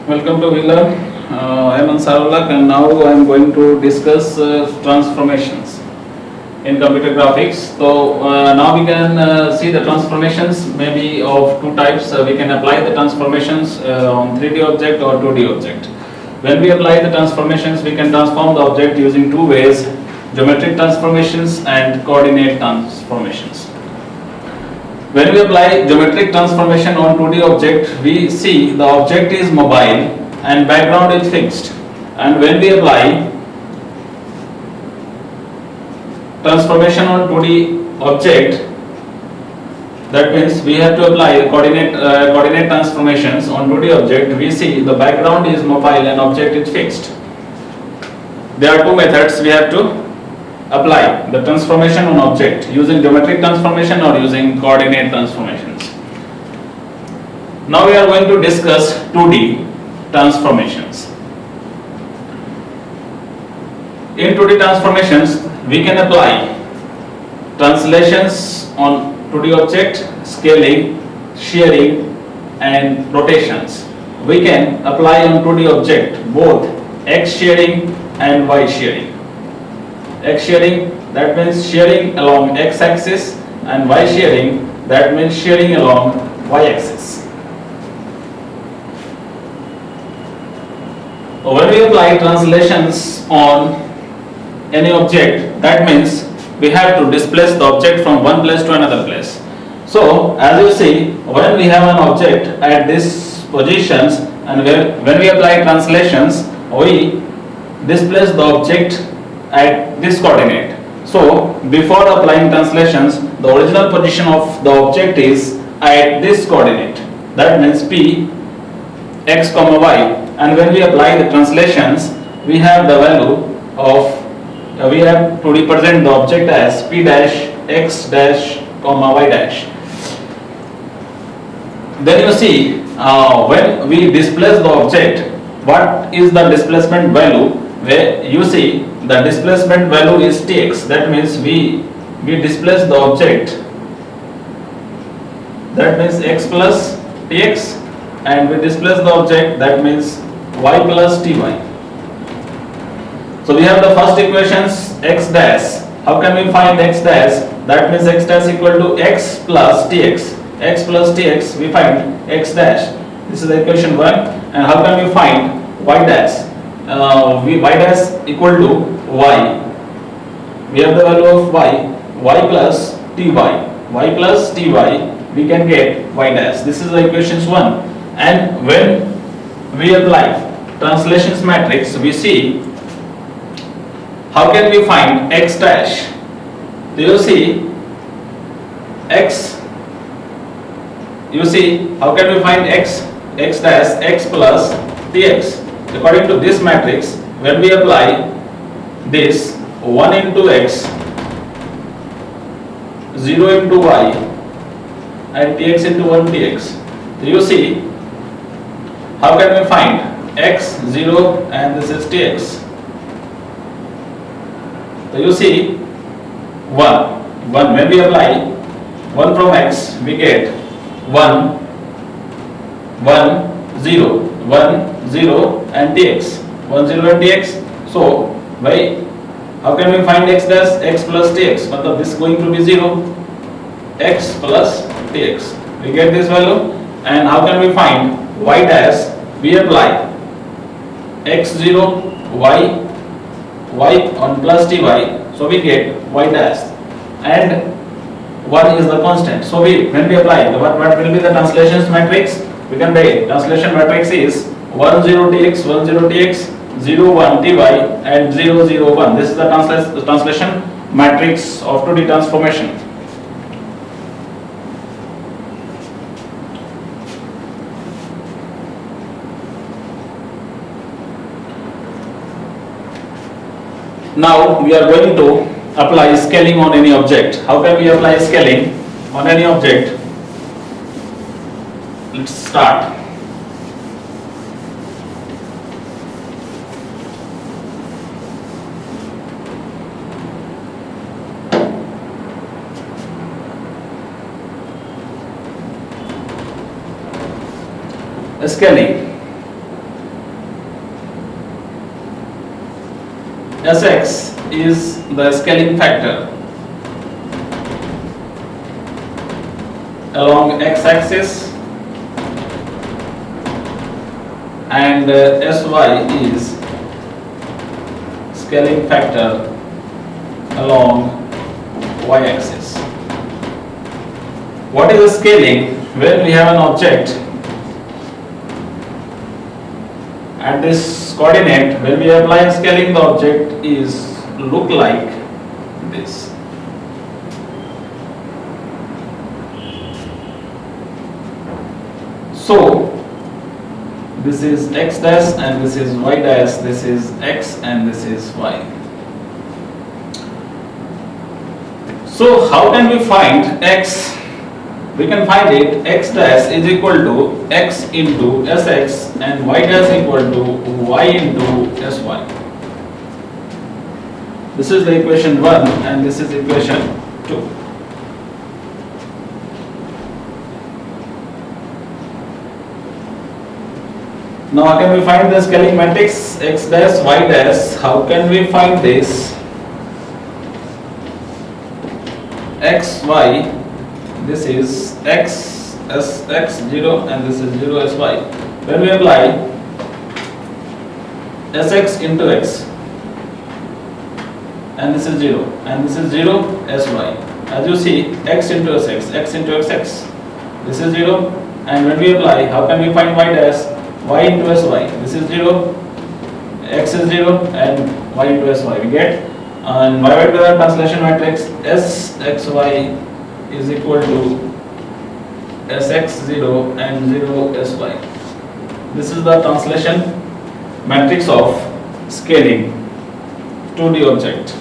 Welcome to Wheeler. I am Ansarullah and now I am going to discuss transformations in computer graphics. So now we can see the transformations maybe of two types. We can apply the transformations on 3D object or 2D object. When we apply the transformations, we can transform the object using two ways: geometric transformations and coordinate transformations. When we apply geometric transformation on 2D object, we see the object is mobile and background is fixed. And when we apply transformation on 2D object, that means we have to apply coordinate transformations on 2D object. We see the background is mobile and object is fixed. There are two methods we have to apply the transformation on object, using geometric transformation or using coordinate transformations. Now we are going to discuss 2D transformations. In 2D transformations, we can apply translations on 2D object, scaling, shearing and rotations. We can apply on 2D object both X shearing and Y shearing. X shearing, that means shearing along X axis, and Y shearing, that means shearing along Y axis. When we apply translations on any object, that means we have to displace the object from one place to another place. So as you see, when we have an object at these positions and when we apply translations, we displace the object at this coordinate. So before applying translations, the original position of the object is at this coordinate, that means P x comma y, and when we apply the translations, we have the value of we have to represent the object as P dash x dash comma y dash. Then you see when we displace the object, what is the displacement value? Where you see the displacement value is Tx, that means we displace the object, that means x plus Tx, and we displace the object, that means y plus Ty. So we have the first equations x dash. How can we find x dash? That means x dash equal to x plus Tx. X plus Tx, we find x dash. This is the equation 1. And how can we find y dash? Y dash equal to y. We have the value of y plus Ty. Y plus Ty, we can get y dash. This is the equations 1. And when we apply translations matrix, we see how can we find x dash. Do you see x? You see how can we find x dash x plus Tx? According to this matrix, when we apply this 1 into x, 0 into y and Tx into 1 Tx, do you see how can we find x, 0 and this is Tx? So you see 1, when we apply 1 from x, we get 1, 1, 0, 1, 0 and Tx, 1, 0 and Tx. So how can we find x dash? X plus Tx, but this is going to be 0, x plus Tx. We get this value. And how can we find y dash? We apply x0, y on plus Ty, so we get y dash, and 1 is the constant. So when we apply what will be the translations matrix? We can write translation matrix is 1 0 Tx, 1 0 Tx, 0 1 Ty and 0 0 1. This is the translation matrix of 2D transformation. Now we are going to apply scaling on any object. How can we apply scaling on any object? Let's start. Scaling. Sx is the scaling factor along x-axis and Sy is scaling factor along y-axis. What is the scaling? When we have an object at this coordinate, when we apply scaling, the object is look like this. So this is x dash and this is y dash, this is x and this is y. So how can we find x? We can find it x dash is equal to x into sx and y dash equal to y into sy. This is the equation 1 and this is equation 2. Now how can we find the scaling matrix x dash y dash? How can we find this? X y, this is x as x0 and this is 0 as y. When we apply sx into x and this is 0 and this is 0 as y. As you see, x into sx, x into xx, this is 0, and when we apply, how can we find y dash? Y into sy, this is 0, x is 0 and y into sy. We get and y vector translation matrix Sxy is equal to Sx0 and 0 Sy. This is the translation matrix of scaling 2D object.